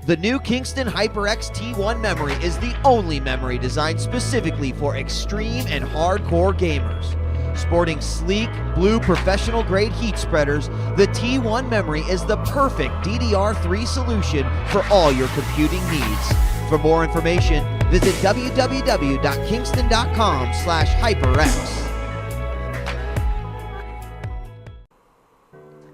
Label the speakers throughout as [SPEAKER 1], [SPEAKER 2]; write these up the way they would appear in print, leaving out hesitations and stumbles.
[SPEAKER 1] The new Kingston HyperX T1 memory is the only memory designed specifically for extreme and hardcore gamers. Sporting sleek, blue professional-grade heat spreaders, the T1 memory is the perfect DDR3 solution for all your computing needs. For more information, visit www.kingston.com/hyperx.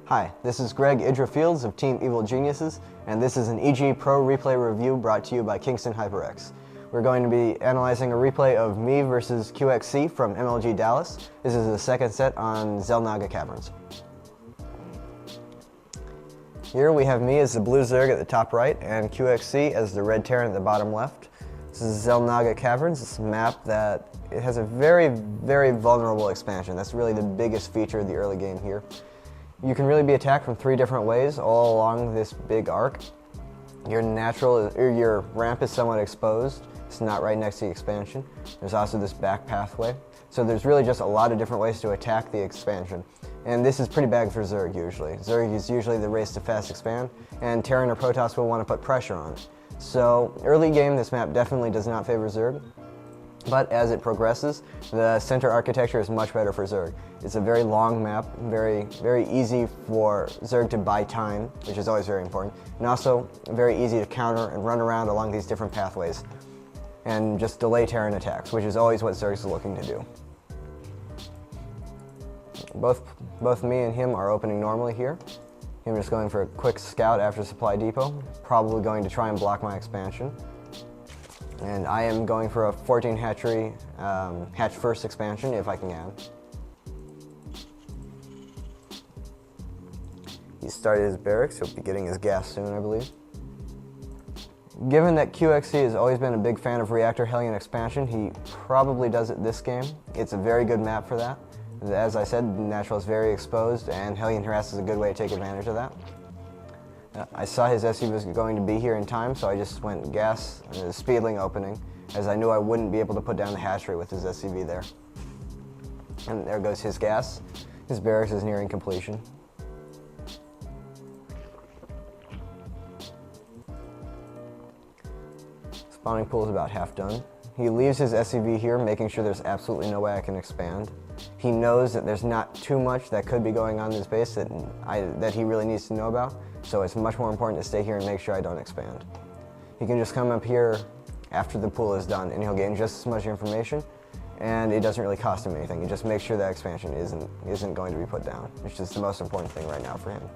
[SPEAKER 2] Hi, this is EG.IdrA Fields of Team Evil Geniuses, and this is an EG Pro Replay review brought to you by Kingston HyperX. We're going to be analyzing a replay of me versus QXC from MLG Dallas. This is the second set on Xel'Naga Caverns. Here we have me as the blue Zerg at the top right, and QXC as the red Terran at the bottom left. This is Xel'Naga Caverns. It's a map that it has a very, very vulnerable expansion. That's really the biggest feature of the early game here. You can really be attacked from 3 different ways all along this big arc. Your ramp is somewhat exposed. It's not right next to the expansion. There's also this back pathway. So there's really just a lot of different ways to attack the expansion. And this is pretty bad for Zerg usually. Zerg is usually the race to fast expand, and Terran or Protoss will want to put pressure on it. So early game, this map definitely does not favor Zerg. But as it progresses, the center architecture is much better for Zerg. It's a very long map, very easy for Zerg to buy time, which is always very important, and also very easy to counter and run around along these different pathways, and just delay Terran attacks, which is always what Zerg is looking to do. Both me and him are opening normally here. Him just going for a quick scout after supply depot, probably going to try and block my expansion. And I am going for a 14 hatchery, hatch first expansion if I can add. He started his barracks, he'll be getting his gas soon, I believe. Given that QXC has always been a big fan of Reactor Hellion expansion, he probably does it this game. It's a very good map for that. As I said, Natural is very exposed, and Hellion Harass is a good way to take advantage of that. I saw his SC was going to be here in time, so I just went gas and the Speedling opening, as I knew I wouldn't be able to put down the hatchery with his SCV there. And there goes his gas. His barracks is nearing completion. Spawning pool is about half done. He leaves his SCV here, making sure there's absolutely no way I can expand. He knows that there's not too much that could be going on in this base that he really needs to know about, so it's much more important to stay here and make sure I don't expand. He can just come up here after the pool is done, and he'll gain just as much information, and it doesn't really cost him anything. He just makes sure that expansion isn't going to be put down, which is the most important thing right now for him.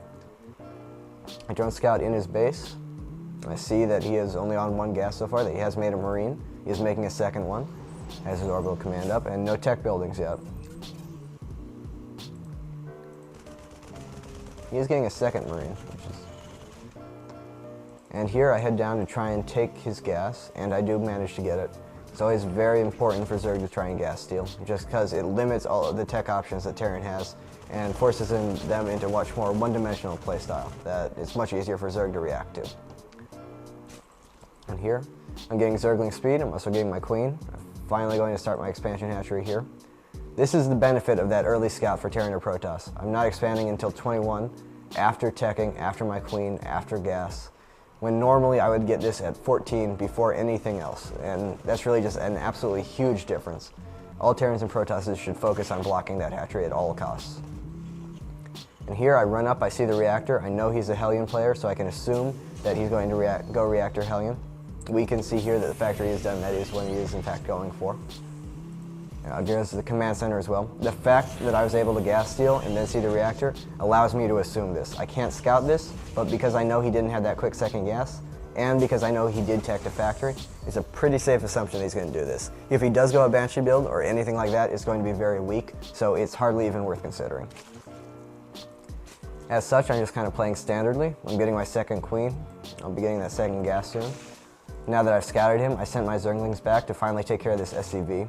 [SPEAKER 2] I drone scout in his base. I see that he is only on 1 gas so far, that he has made a Marine. He is making a second one, has his orbital command up, and no tech buildings yet. He is getting a second Marine, and here I head down to try and take his gas, and I do manage to get it. It's always very important for Zerg to try and gas steal, just because it limits all of the tech options that Terran has, and forces them into much more one-dimensional playstyle that it's much easier for Zerg to react to. And here, I'm getting Zergling speed, I'm also getting my queen. I'm finally going to start my expansion hatchery here. This is the benefit of that early scout for Terran or Protoss. I'm not expanding until 21, after teching, after my queen, after gas, when normally I would get this at 14 before anything else, and that's really just an absolutely huge difference. All Terrans and Protosses should focus on blocking that hatchery at all costs. And here I run up, I see the reactor, I know he's a Hellion player, so I can assume that he's going to go Reactor Hellion. We can see here that the factory is done, that is what he is in fact going for. There's the command center as well. The fact that I was able to gas steal and then see the reactor allows me to assume this. I can't scout this, but because I know he didn't have that quick second gas, and because I know he did tech the factory, it's a pretty safe assumption that he's going to do this. If he does go a Banshee build or anything like that, it's going to be very weak, so it's hardly even worth considering. As such, I'm just kind of playing standardly. I'm getting my second queen. I'll be getting that second gas soon. Now that I've scouted him, I sent my Zerglings back to finally take care of this SCV.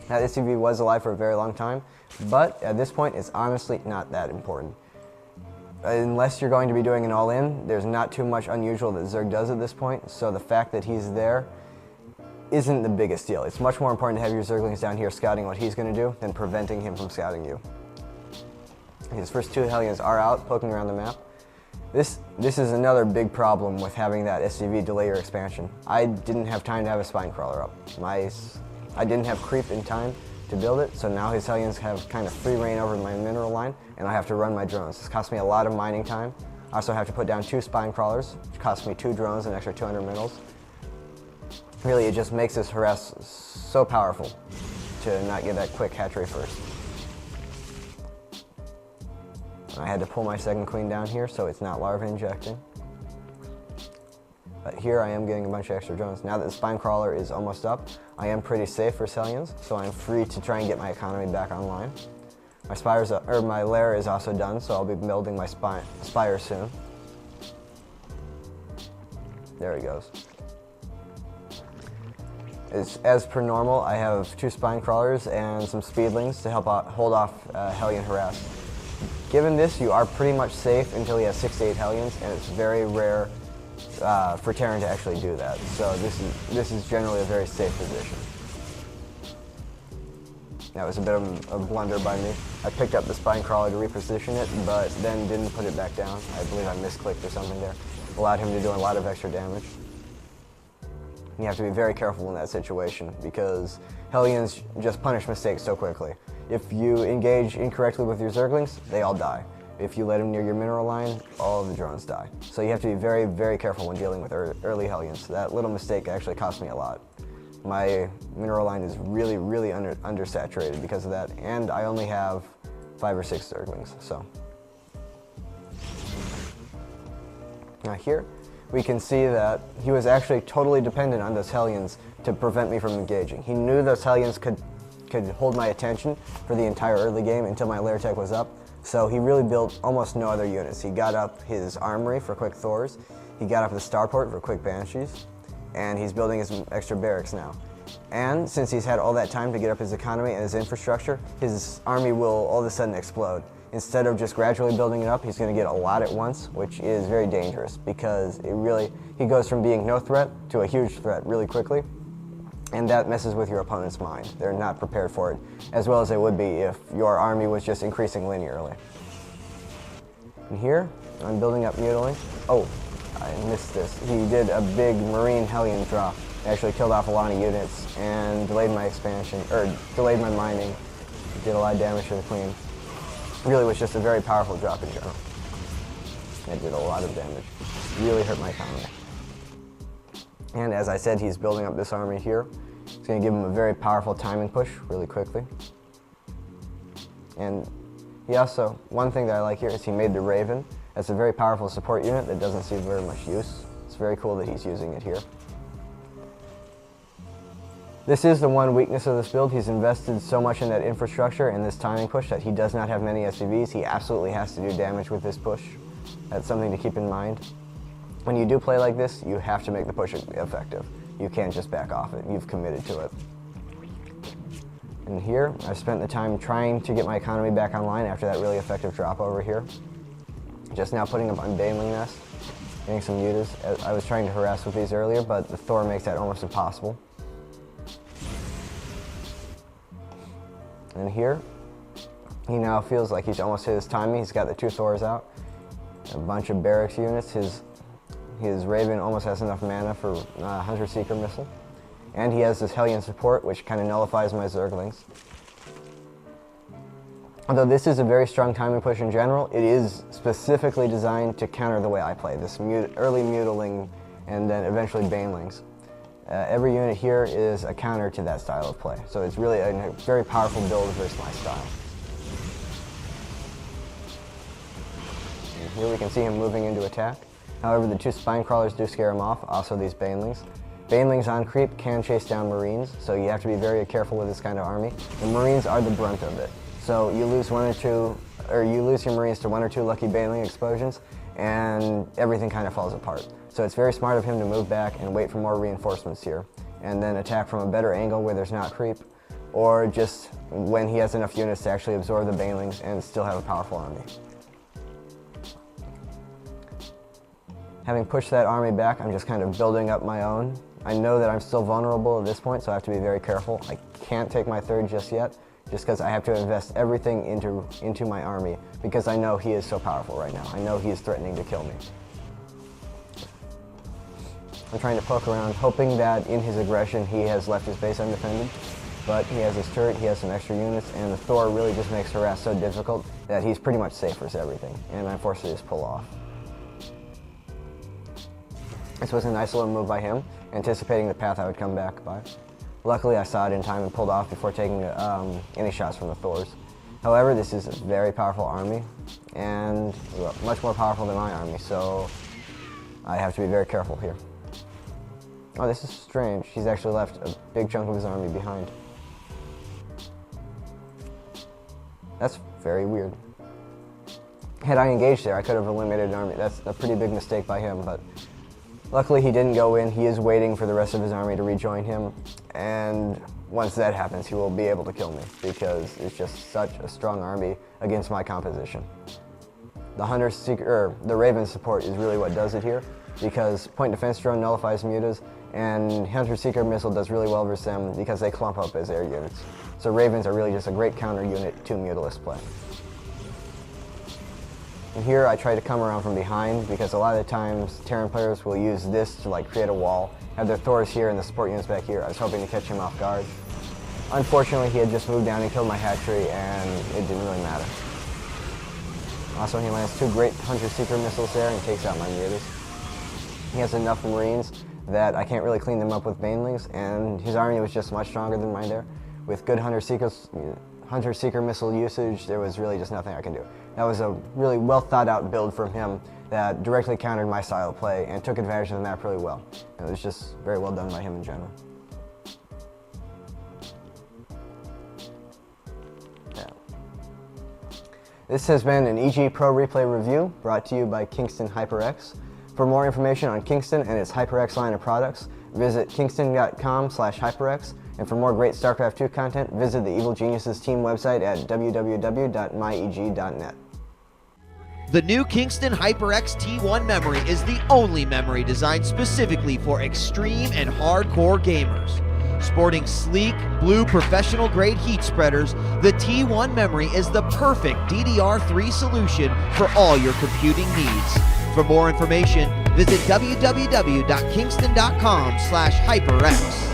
[SPEAKER 2] That SCV was alive for a very long time, but at this point it's honestly not that important. Unless you're going to be doing an all-in, there's not too much unusual that Zerg does at this point, so the fact that he's there isn't the biggest deal. It's much more important to have your Zerglings down here scouting what he's going to do than preventing him from scouting you. His first 2 Hellions are out, poking around the map. This is another big problem with having that SCV delay your expansion. I didn't have time to have a spine crawler up. I didn't have creep in time to build it, so now his Hellions have kind of free reign over my mineral line, and I have to run my drones. This costs me a lot of mining time. I also have to put down 2 spine crawlers, which costs me 2 drones and an extra 200 minerals. Really, it just makes this harass so powerful to not get that quick hatchery first. I had to pull my second queen down here so it's not larva injecting. But here I am getting a bunch of extra drones. Now that the spine crawler is almost up, I am pretty safe for Hellions, so I'm free to try and get my economy back online. My lair is also done, so I'll be building my spire soon. There he goes. As per normal, I have 2 spine crawlers and some speedlings to help hold off Hellion harass. Given this, you are pretty much safe until you have 6 to 8 Hellions, and it's very rare for Terran to actually do that. So this is generally a very safe position. That was a bit of a blunder by me. I picked up the spine crawler to reposition it, but then didn't put it back down. I believe I misclicked or something there. Allowed him to do a lot of extra damage. You have to be very careful in that situation because Hellions just punish mistakes so quickly. If you engage incorrectly with your Zerglings, they all die. If you let them near your mineral line, all of the drones die. So you have to be very, very careful when dealing with early Hellions. That little mistake actually cost me a lot. My mineral line is really, really undersaturated because of that, and I only have 5 or 6 Zerglings, so. Now here, we can see that he was actually totally dependent on those Hellions to prevent me from engaging. He knew those Hellions could hold my attention for the entire early game until my lair tech was up, so he really built almost no other units. He got up his armory for quick Thors, he got up the starport for quick Banshees, and he's building his extra barracks now. And since he's had all that time to get up his economy and his infrastructure, his army will all of a sudden explode. Instead of just gradually building it up, he's going to get a lot at once, which is very dangerous because he goes from being no threat to a huge threat really quickly, and that messes with your opponent's mind. They're not prepared for it, as well as they would be if your army was just increasing linearly. And here, I'm building up Mutiling. Oh, I missed this. He did a big Marine Hellion drop. He actually killed off a lot of units and delayed my expansion, or delayed my mining. Did a lot of damage to the Queen. Really was just a very powerful drop in general. It did a lot of damage. Really hurt my economy. And as I said, he's building up this army here. It's going to give him a very powerful timing push really quickly. And he also, one thing that I like here is he made the Raven. That's a very powerful support unit that doesn't see very much use. It's very cool that he's using it here. This is the one weakness of this build. He's invested so much in that infrastructure and this timing push that he does not have many SCVs. He absolutely has to do damage with this push. That's something to keep in mind. When you do play like this, you have to make the push effective. You can't just back off it. You've committed to it. And here, I've spent the time trying to get my economy back online after that really effective drop over here. Just now putting up on Baneling Nest, getting some mutas. I was trying to harass with these earlier, but the Thor makes that almost impossible. And here, he now feels like he's almost hit his timing. He's got the 2 Thors out, a bunch of barracks units. His Raven almost has enough mana for Hunter Seeker Missile. And he has this Hellion support, which kind of nullifies my Zerglings. Although this is a very strong timing push in general, it is specifically designed to counter the way I play, this early Mutiling and then eventually Banelings. Every unit here is a counter to that style of play, so it's really a very powerful build versus my style. And here we can see him moving into attack. However, the 2 spine crawlers do scare him off, also these Banelings. Banelings on creep can chase down Marines, so you have to be very careful with this kind of army. The Marines are the brunt of it. So you lose you lose your Marines to 1 or 2 lucky Baneling explosions, and everything kind of falls apart. So it's very smart of him to move back and wait for more reinforcements here, and then attack from a better angle where there's not creep, or just when he has enough units to actually absorb the Banelings and still have a powerful army. Having pushed that army back, I'm just kind of building up my own. I know that I'm still vulnerable at this point, so I have to be very careful. I can't take my 3rd just yet, just because I have to invest everything into my army because I know he is so powerful right now. I know he is threatening to kill me. I'm trying to poke around, hoping that in his aggression he has left his base undefended, but he has his turret, he has some extra units, and the Thor really just makes harass so difficult that he's pretty much safe for everything, and I'm forced to just pull off. This was a nice little move by him, anticipating the path I would come back by. Luckily, I saw it in time and pulled off before taking any shots from the Thors. However, this is a very powerful army, and much more powerful than my army, so I have to be very careful here. Oh, this is strange. He's actually left a big chunk of his army behind. That's very weird. Had I engaged there, I could have eliminated an army. That's a pretty big mistake by him, but luckily he didn't go in. He is waiting for the rest of his army to rejoin him, and once that happens, he will be able to kill me because it's just such a strong army against my composition. The Raven support is really what does it here, because point defense drone nullifies mutas, and Hunter-Seeker missile does really well versus them because they clump up as air units. So Ravens are really just a great counter unit to mutalist play. And here I try to come around from behind because a lot of the times Terran players will use this to create a wall, have their Thors here and the support units back here. I was hoping to catch him off guard. Unfortunately, he had just moved down and killed my hatchery, and it didn't really matter. Also, he lands 2 great Hunter-Seeker missiles there and takes out my mutas. He has enough Marines that I can't really clean them up with Banelings, and his army was just much stronger than mine there. With good Hunter-Seeker missile usage, there was really just nothing I can do. That was a really well thought out build from him that directly countered my style of play and took advantage of the map really well. It was just very well done by him in general. This has been an EG Pro Replay review brought to you by Kingston HyperX. For more information on Kingston and its HyperX line of products, visit kingston.com/HyperX. And for more great StarCraft II content, visit the Evil Geniuses team website at www.myeg.net.
[SPEAKER 1] The new Kingston HyperX T1 memory is the only memory designed specifically for extreme and hardcore gamers. Sporting sleek, blue professional-grade heat spreaders, the T1 memory is the perfect DDR3 solution for all your computing needs. For more information, visit www.kingston.com/HyperX.